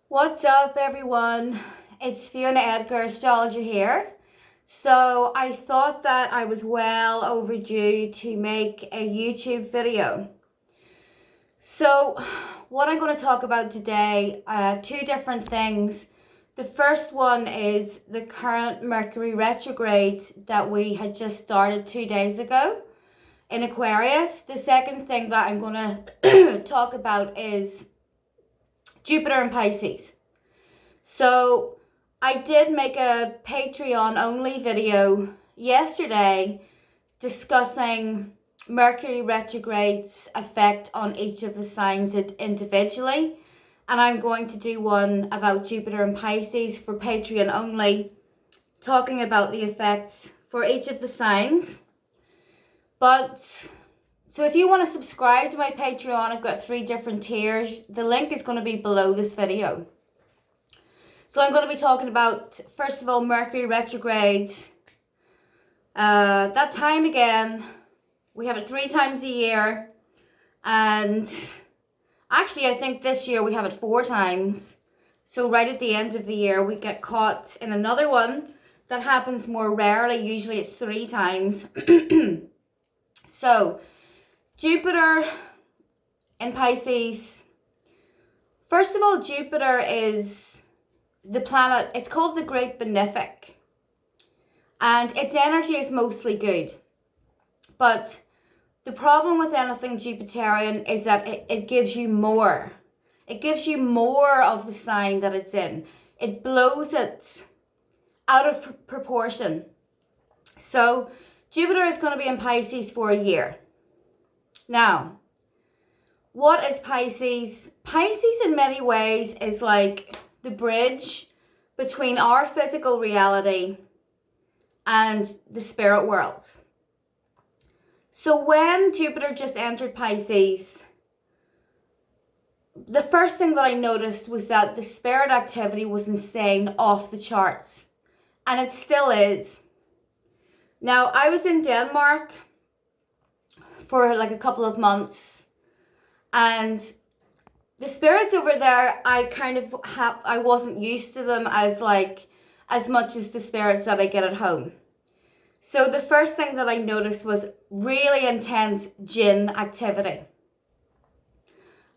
What's up, everyone? It's Fiona Edgar, astrologer here. So I thought that I was well overdue to make a YouTube video. So what I'm going to talk about today, two different things. The first one is the current Mercury retrograde that we had just started 2 days ago in Aquarius. The second thing that I'm going to talk about is Jupiter in Pisces. So I did make a Patreon only video yesterday discussing Mercury retrograde's effect on each of the signs individually. And I'm going to do one about Jupiter and Pisces for Patreon only, talking about the effects for each of the signs. So if you want to subscribe to my Patreon, I've got 3 different tiers. The link is going to be below this video. So I'm going to be talking about, first of all, Mercury retrograde. That time again, we have it 3 times a year. And actually, I think this year we have it 4 times. So right at the end of the year, we get caught in another one that happens more rarely. Usually it's 3 times. So Jupiter in Pisces. First of all, Jupiter is the planet, it's called the Great Benefic, and its energy is mostly good. But the problem with anything Jupiterian is that it gives you more. It gives you more of the sign that it's in. It blows it out of proportion. So Jupiter is going to be in Pisces for a year. Now, what is Pisces? Pisces in many ways is like the bridge between our physical reality and the spirit worlds. So when Jupiter just entered Pisces, the first thing that I noticed was that the spirit activity was insane, off the charts. And it still is. Now, I was in Denmark for like a couple of months, and the spirits over there, I wasn't used to them as much as the spirits that I get at home. So the first thing that I noticed was really intense jinn activity.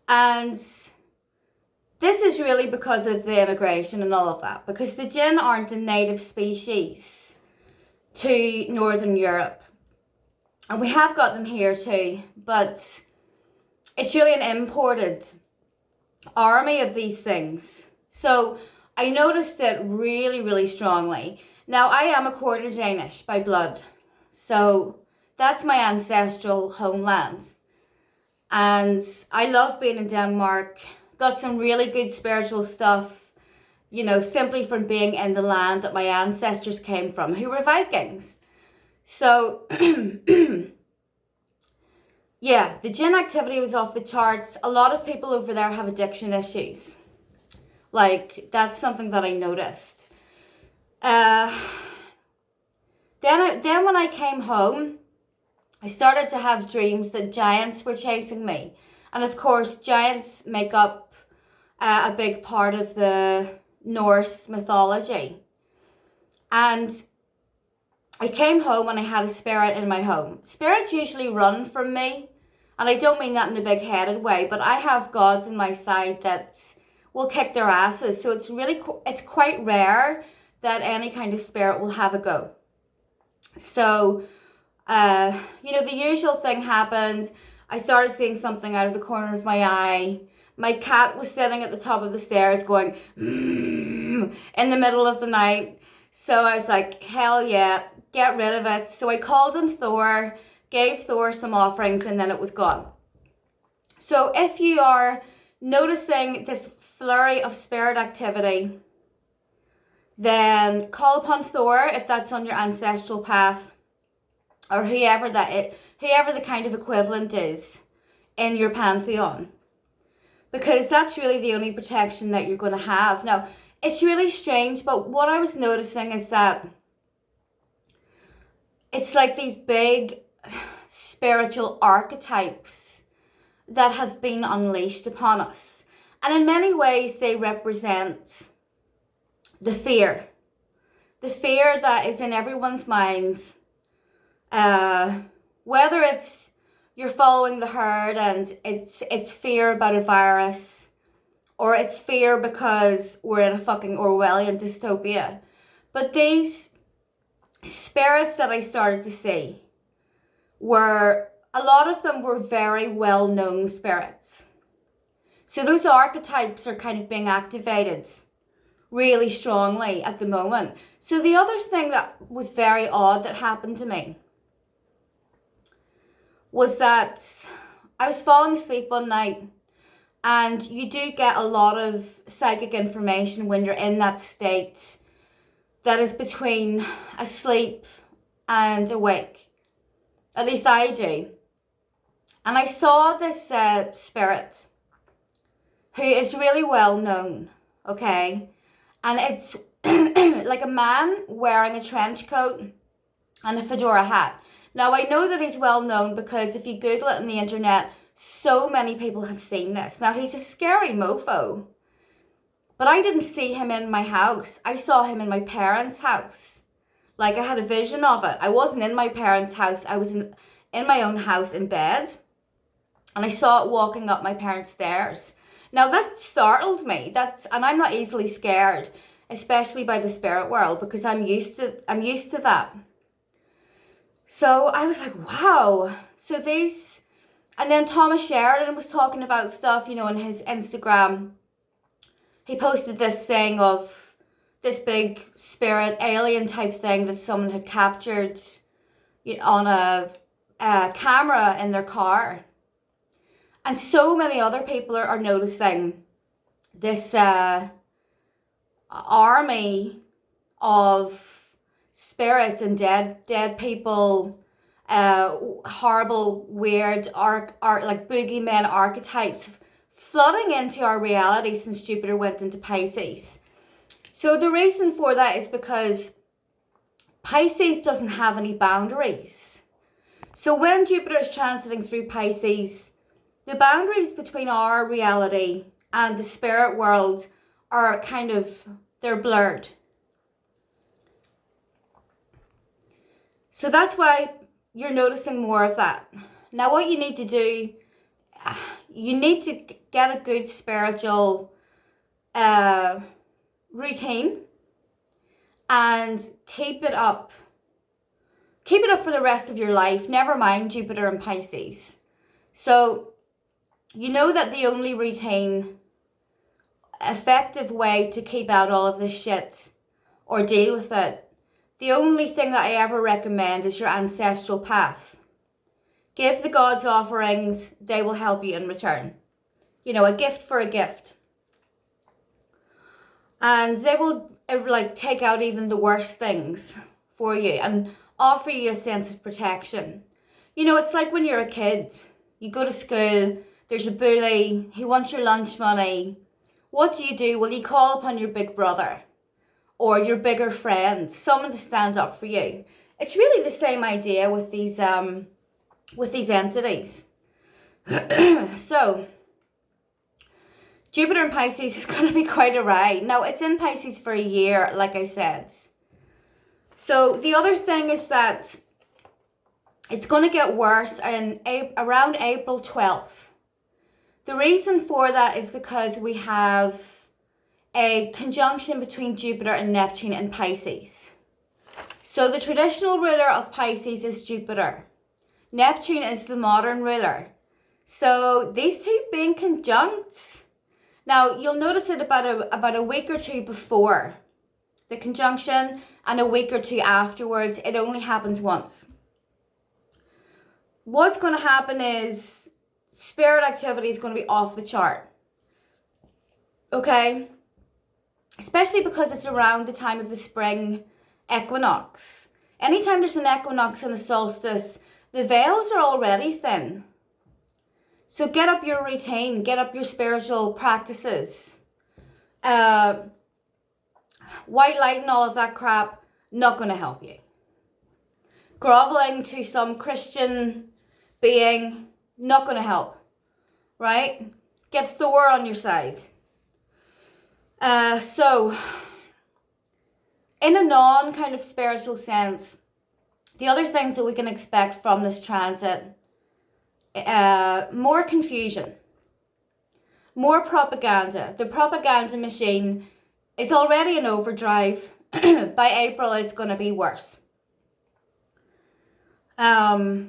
And this is really because of the immigration and all of that, because the jinn aren't a native species to Northern Europe. And we have got them here too, but it's really an imported army of these things. So I noticed it really, really strongly. Now, I am a quarter Danish by blood, so that's my ancestral homeland. And I love being in Denmark. Got some really good spiritual stuff, you know, simply from being in the land that my ancestors came from, who were Vikings. So yeah, the jinn activity was off the charts. A lot of people over there have addiction issues. Like, that's something that I noticed. Then when I came home, I started to have dreams that giants were chasing me. And of course, giants make up a big part of the Norse mythology. And I came home and I had a spirit in my home. Spirits usually run from me. And I don't mean that in a big-headed way, but I have gods on my side that will kick their asses. So it's quite rare that any kind of spirit will have a go. So, you know, the usual thing happened. I started seeing something out of the corner of my eye. My cat was sitting at the top of the stairs going, in the middle of the night. So I was like, hell yeah, get rid of it. So I called in Thor, gave Thor some offerings, and then it was gone. So if you are noticing this flurry of spirit activity, then call upon Thor if that's on your ancestral path, or whoever the kind of equivalent is in your pantheon, because that's really the only protection that you're going to have. Now, it's really strange, but what I was noticing is that it's like these big spiritual archetypes that have been unleashed upon us. And in many ways, they represent the fear. The fear that is in everyone's minds. Whether it's you're following the herd and it's fear about a virus, or it's fear because we're in a fucking Orwellian dystopia. But these spirits that I started to see a lot of them were very well-known spirits. So those archetypes are kind of being activated really strongly at the moment. So the other thing that was very odd that happened to me was that I was falling asleep one night, and you do get a lot of psychic information when you're in that state that is between asleep and awake. At least I do. And I saw this spirit who is really well known, okay? And it's like a man wearing a trench coat and a fedora hat. Now, I know that he's well known because if you Google it on the internet, so many people have seen this. Now, he's a scary mofo. But I didn't see him in my house. I saw him in my parents' house. Like, I had a vision of it. I wasn't in my parents' house. I was in my own house in bed. And I saw it walking up my parents' stairs. Now, that startled me. And I'm not easily scared, especially by the spirit world, because I'm used to that. So I was like, wow. So and then Thomas Sheridan was talking about stuff, on his Instagram. He posted this thing of this big spirit alien type thing that someone had captured on a camera in their car. And so many other people are noticing this army of spirits and dead people, horrible, weird, like boogeymen archetypes flooding into our reality since Jupiter went into Pisces. So the reason for that is because Pisces doesn't have any boundaries. So when Jupiter is transiting through Pisces, the boundaries between our reality and the spirit world are they're blurred. So that's why you're noticing more of that. Now what you need to do, you need to get a good spiritual routine and keep it up. Keep it up for the rest of your life, never mind Jupiter and Pisces. So you know that the only routine, effective way to keep out all of this shit or deal with it, the only thing that I ever recommend is your ancestral path. Give the gods offerings, they will help you in return. A gift for a gift. And they will take out even the worst things for you and offer you a sense of protection. It's like when you're a kid, you go to school, there's a bully, he wants your lunch money. What do? Well, you call upon your big brother or your bigger friend, someone to stand up for you. It's really the same idea with these entities. So, Jupiter in Pisces is going to be quite a ride. Now, it's in Pisces for a year, like I said. So, the other thing is that it's going to get worse around April 12th. The reason for that is because we have a conjunction between Jupiter and Neptune in Pisces. So the traditional ruler of Pisces is Jupiter. Neptune is the modern ruler. So these two being conjunct. Now you'll notice it about a week or two before the conjunction and a week or two afterwards. It only happens once. What's going to happen is spirit activity is going to be off the chart. Okay? Especially because it's around the time of the spring equinox. Anytime there's an equinox and a solstice, the veils are already thin. So get up your routine, get up your spiritual practices. White light and all of that crap, not going to help you. Groveling to some Christian being, not going to help. Right? Get Thor on your side. So, in a non kind of spiritual sense, the other things that we can expect from this transit, more confusion, more propaganda. The propaganda machine is already in overdrive. By April, it's going to be worse. A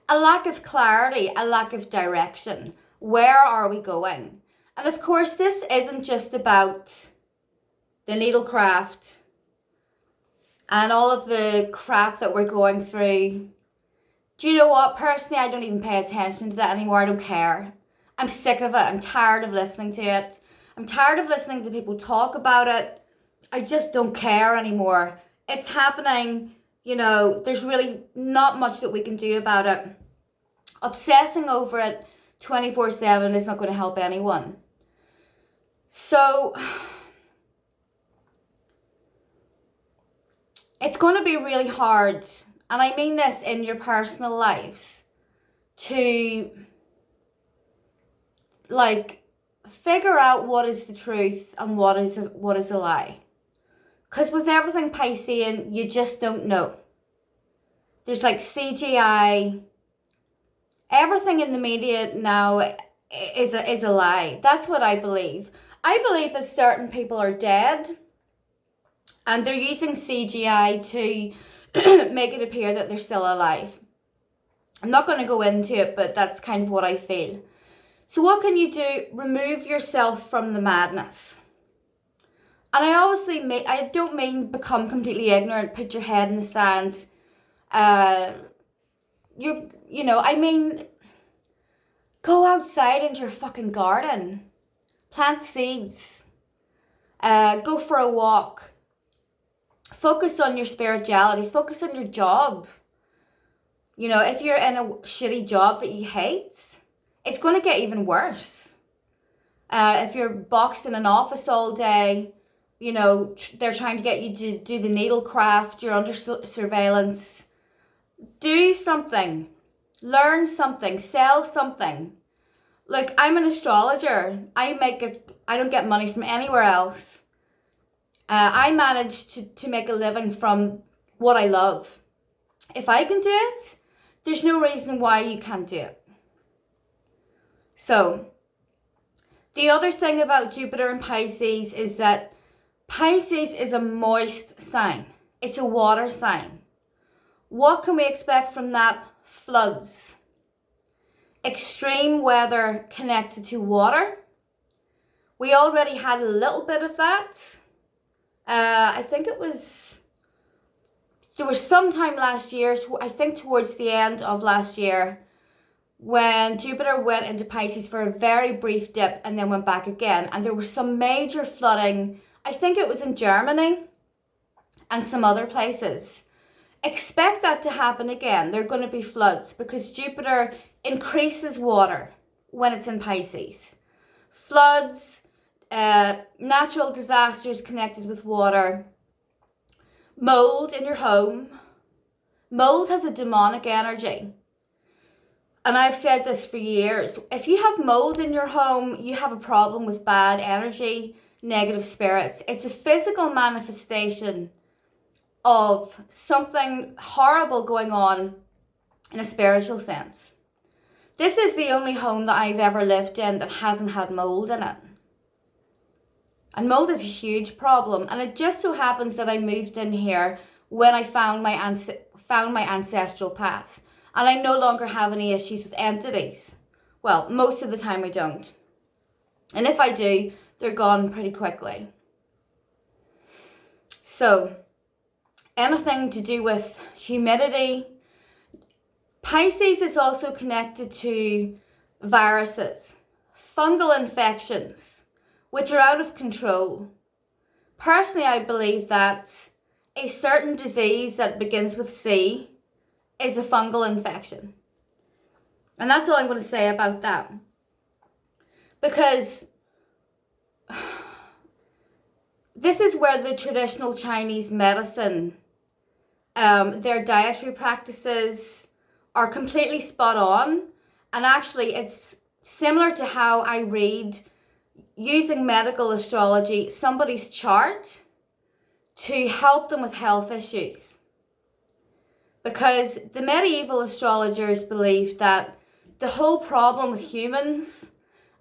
lack of clarity, a lack of direction. Where are we going? And of course, this isn't just about the needlecraft and all of the crap that we're going through. Do you know what? Personally, I don't even pay attention to that anymore. I don't care. I'm sick of it. I'm tired of listening to it. I'm tired of listening to people talk about it. I just don't care anymore. It's happening. You know, there's really not much that we can do about it. Obsessing over it 24/7 is not going to help anyone. So, it's going to be really hard, and I mean this in your personal lives, to like figure out what is the truth and what is a lie. Because with everything Piscean, you just don't know. There's like CGI. Everything in the media now is a lie. That's what I believe. I believe that certain people are dead and they're using CGI to make it appear that they're still alive. I'm not going to go into it, but that's kind of what I feel. So what can you do? Remove yourself from the madness. And I don't mean become completely ignorant, put your head in the sand. I mean, go outside into your fucking garden. Plant seeds. Go for a walk. Focus on your spirituality. Focus on your job. You know, if you're in a shitty job that you hate, it's going to get even worse. If you're boxed in an office all day, you know, they're trying to get you to do the needlecraft, you're under surveillance. Do something. Learn something. Sell something. Look, I'm an astrologer. I don't get money from anywhere else. I manage to make a living from what I love. If I can do it, there's no reason why you can't do it. So, the other thing about Jupiter and Pisces is that Pisces is a moist sign. It's a water sign. What can we expect from that? Floods. Extreme weather connected to water. We already had a little bit of that. I think there was some time last year, I think towards the end of last year, when Jupiter went into Pisces for a very brief dip and then went back again. And there was some major flooding. I think it was in Germany and some other places. Expect that to happen again. There are going to be floods because Jupiter increases water when it's in Pisces. Floods, natural disasters connected with water, mold in your home. Mold has a demonic energy. And I've said this for years. If you have mold in your home, you have a problem with bad energy, negative spirits. It's a physical manifestation of something horrible going on in a spiritual sense. This is the only home that I've ever lived in that hasn't had mold in it. And mold is a huge problem. And it just so happens that I moved in here when I found my ancestral path. And I no longer have any issues with entities. Well, most of the time I don't. And if I do, they're gone pretty quickly. So, anything to do with humidity. Pisces is also connected to viruses, fungal infections, which are out of control. Personally, I believe that a certain disease that begins with C is a fungal infection. And that's all I'm going to say about that. Because this is where the traditional Chinese medicine, their dietary practices are completely spot on. And actually, it's similar to how I read, using medical astrology, somebody's chart, to help them with health issues. Because the medieval astrologers believed that the whole problem with humans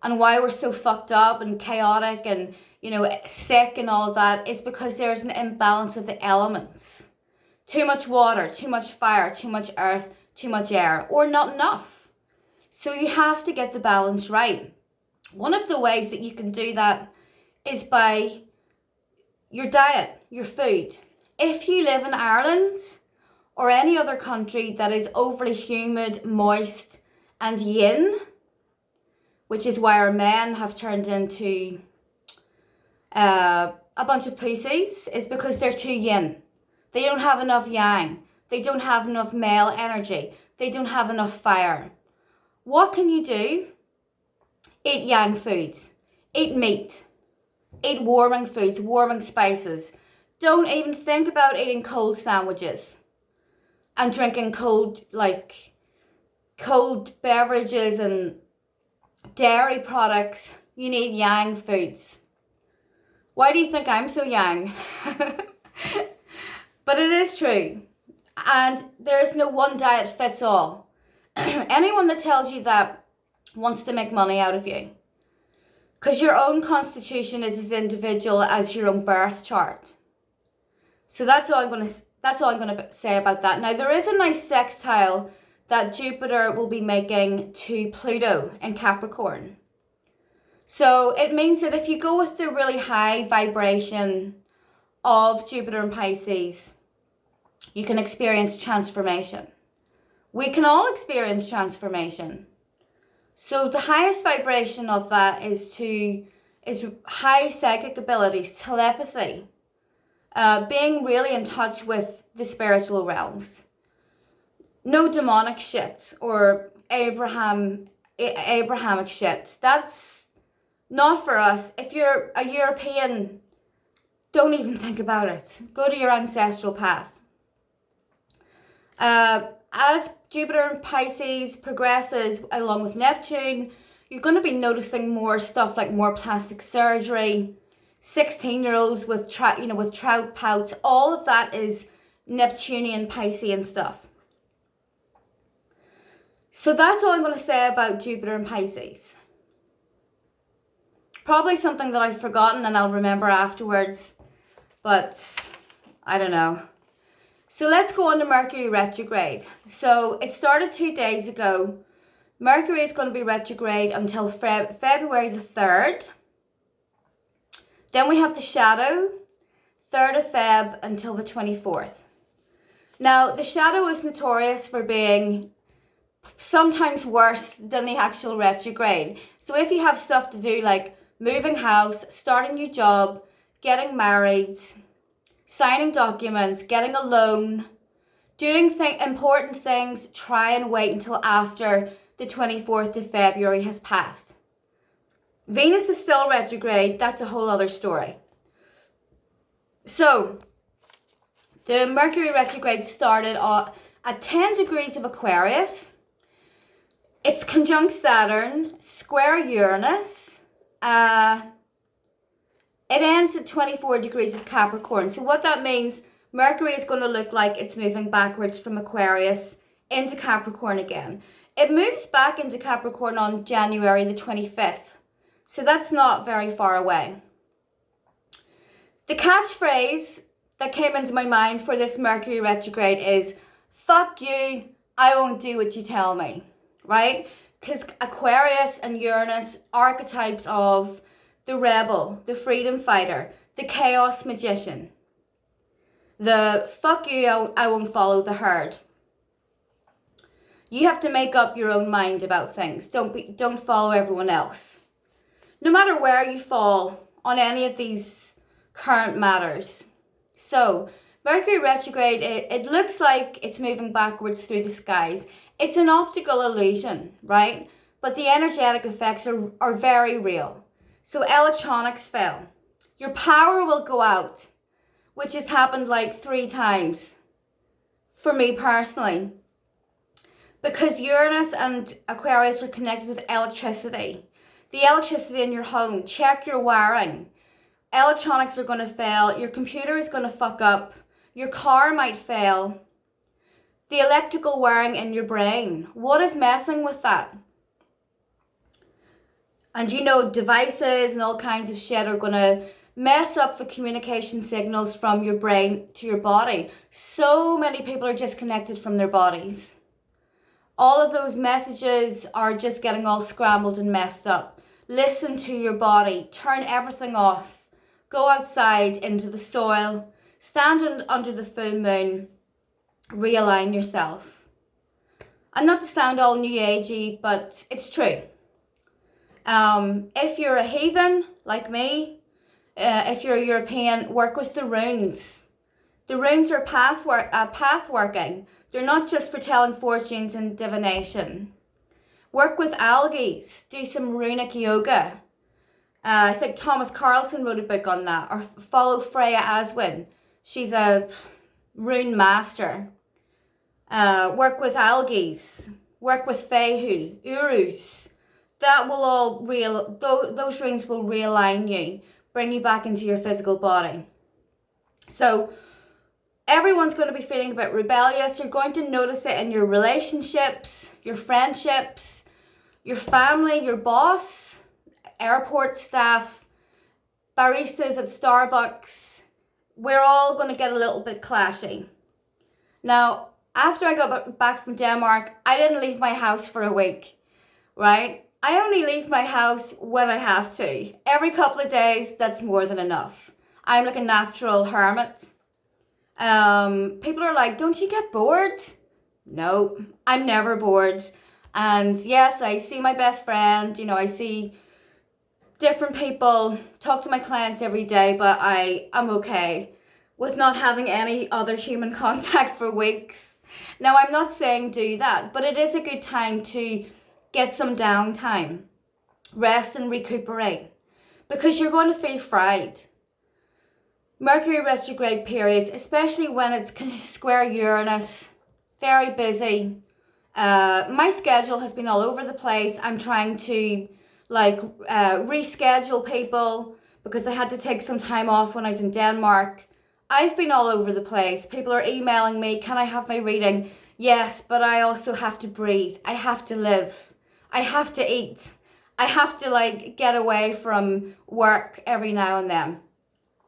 and why we're so fucked up and chaotic and, you know, sick and all of that is because there's an imbalance of the elements. Too much water, too much fire, too much earth, too much air, or not enough. So you have to get the balance right. One of the ways that you can do that is by your diet, your food. If you live in Ireland or any other country that is overly humid, moist, and yin, which is why our men have turned into a bunch of pussies, is because they're too yin. They don't have enough yang. They don't have enough male energy. They don't have enough fire. What can you do? Eat yang foods. Eat meat. Eat warming foods, warming spices. Don't even think about eating cold sandwiches and drinking cold beverages and dairy products. You need yang foods. Why do you think I'm so yang? But it is true. And there is no one diet fits all. Anyone that tells you that wants to make money out of you. Because your own constitution is as individual as your own birth chart. So that's all I'm going to say about that. Now, there is a nice sextile that Jupiter will be making to Pluto in Capricorn. So it means that if you go with the really high vibration of Jupiter and Pisces, you can experience transformation. We can all experience transformation. So the highest vibration of that is high psychic abilities, telepathy, being really in touch with the spiritual realms. No demonic shit or Abrahamic shit. That's not for us. If you're a European, don't even think about it. Go to your ancestral path. As Jupiter and Pisces progresses along with Neptune, you're going to be noticing more stuff like more plastic surgery, 16-year-olds with trout pouts. All of that is Neptunian, Piscean stuff. So that's all I'm going to say about Jupiter and Pisces. Probably something that I've forgotten and I'll remember afterwards, but I don't know. So let's go on to Mercury retrograde. So it started 2 days ago. Mercury is going to be retrograde until February the 3rd. Then we have the shadow, 3rd of Feb until the 24th. Now, the shadow is notorious for being sometimes worse than the actual retrograde. So if you have stuff to do like moving house, starting a new job, getting married, signing documents, getting a loan, doing important things, try and wait until after the 24th of February has passed. Venus is still retrograde. That's a whole other story. So, the Mercury retrograde started at 10 degrees of Aquarius. It's conjunct Saturn, square Uranus. It ends at 24 degrees of Capricorn. So what that means, Mercury is going to look like it's moving backwards from Aquarius into Capricorn again. It moves back into Capricorn on January the 25th. So that's not very far away. The catchphrase that came into my mind for this Mercury retrograde is, fuck you, I won't do what you tell me, right? Because Aquarius and Uranus, archetypes of the rebel, the freedom fighter, the chaos magician, the fuck you, I won't follow the herd. You have to make up your own mind about things. Don't follow everyone else. No matter where you fall on any of these current matters. So, Mercury retrograde, it looks like it's moving backwards through the skies. It's an optical illusion, right? But the energetic effects are very real. So electronics fail. Your power will go out, which has happened like 3 times for me personally. Because Uranus and Aquarius are connected with electricity. The electricity in your home, check your wiring. Electronics are going to fail. Your computer is going to fuck up. Your car might fail. The electrical wiring in your brain. What is messing with that? And you know, devices and all kinds of shit are going to mess up the communication signals from your brain to your body. So many people are disconnected from their bodies. All of those messages are just getting all scrambled and messed up. Listen to your body. Turn everything off. Go outside into the soil. Stand under the full moon. Realign yourself. And not to sound all new agey, but it's true. If you're a heathen like me, if you're a European, work with the runes. The runes are path working. They're not just for telling fortunes and divination. Work with algae. Do some runic yoga. I think Thomas Carlson wrote a book on that. Or follow Freya Aswin. She's a rune master. Work with algae. Work with Fehu, Urus. That will all those runes will realign you, bring you back into your physical body. So everyone's going to be feeling a bit rebellious. You're going to notice it in your relationships, your friendships, your family, your boss, airport staff, baristas at Starbucks. We're all going to get a little bit clashy. Now, after I got back from Denmark, I didn't leave my house for a week, right? I only leave my house when I have to. Every couple of days, that's more than enough. I'm like a natural hermit. People are like, don't you get bored? No, I'm never bored. And yes, I see my best friend, you know, I see different people, talk to my clients every day, but I'm okay with not having any other human contact for weeks. Now, I'm not saying do that, but it is a good time to get some downtime, rest and recuperate, because you're going to feel fried. Mercury retrograde periods, especially when it's square Uranus, very busy. My schedule has been all over the place. I'm trying to reschedule people because I had to take some time off when I was in Denmark. I've been all over the place. People are emailing me, can I have my reading? Yes, but I also have to breathe. I have to live. I have to eat. I have to get away from work every now and then.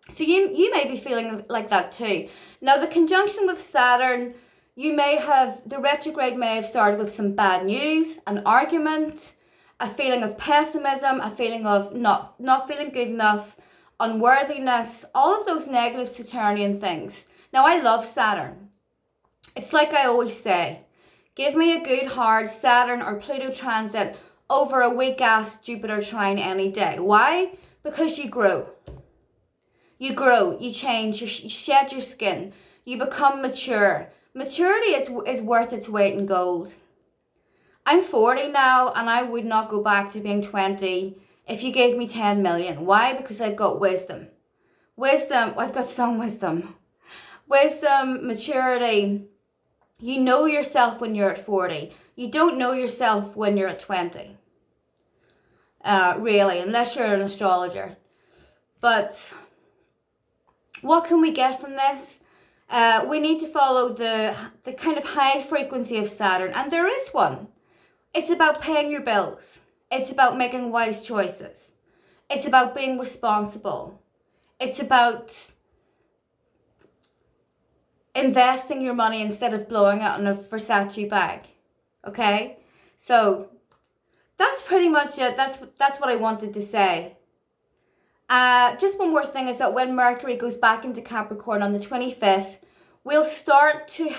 So you may be feeling like that too. Now the conjunction with Saturn, the retrograde may have started with some bad news, an argument, a feeling of pessimism, a feeling of not feeling good enough, unworthiness, all of those negative Saturnian things. Now I love Saturn. It's like I always say, give me a good hard Saturn or Pluto transit over a weak ass Jupiter trine any day. Why? Because you grow. You grow, you change, you shed your skin, you become mature. Maturity is worth its weight in gold. I'm 40 now and I would not go back to being 20 if you gave me 10 million. Why? Because I've got wisdom. I've got some wisdom. Wisdom, maturity. You know yourself when you're at 40. You don't know yourself when you're at 20. Really, unless you're an astrologer. But what can we get from this? We need to follow the kind of high frequency of Saturn, and there is one. It's about paying your bills. It's about making wise choices. It's about being responsible. It's about investing your money instead of blowing it on a Versace bag. Okay? So that's pretty much it. That's what I wanted to say. Just one more thing is that when Mercury goes back into Capricorn on the 25th, we'll start to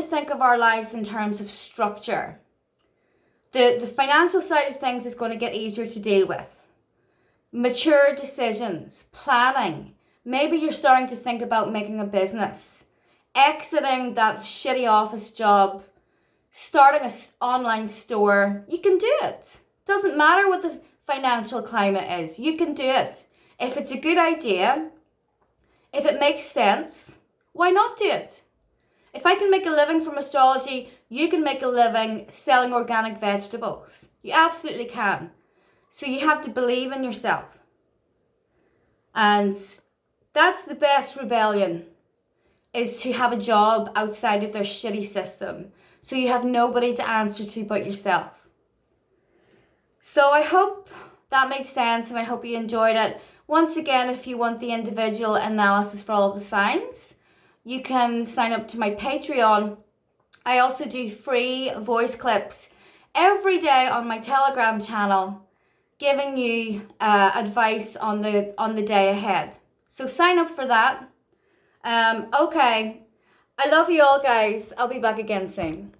think of our lives in terms of structure. The financial side of things is going to get easier to deal with. Mature decisions, planning. Maybe you're starting to think about making a business, exiting that shitty office job, starting an online store. You can do it. Doesn't matter what the financial climate is. You can do it. If it's a good idea, if it makes sense, why not do it? If I can make a living from astrology, You can make a living selling organic vegetables. You absolutely can. So you have to believe in yourself. And that's the best rebellion, is to have a job outside of their shitty system. So you have nobody to answer to but yourself. So I hope that made sense, and I hope you enjoyed it. Once again, if you want the individual analysis for all of the signs, you can sign up to my Patreon. I also do free voice clips every day on my Telegram channel, giving you advice on the day ahead. So sign up for that. Okay. I love you all, guys. I'll be back again soon.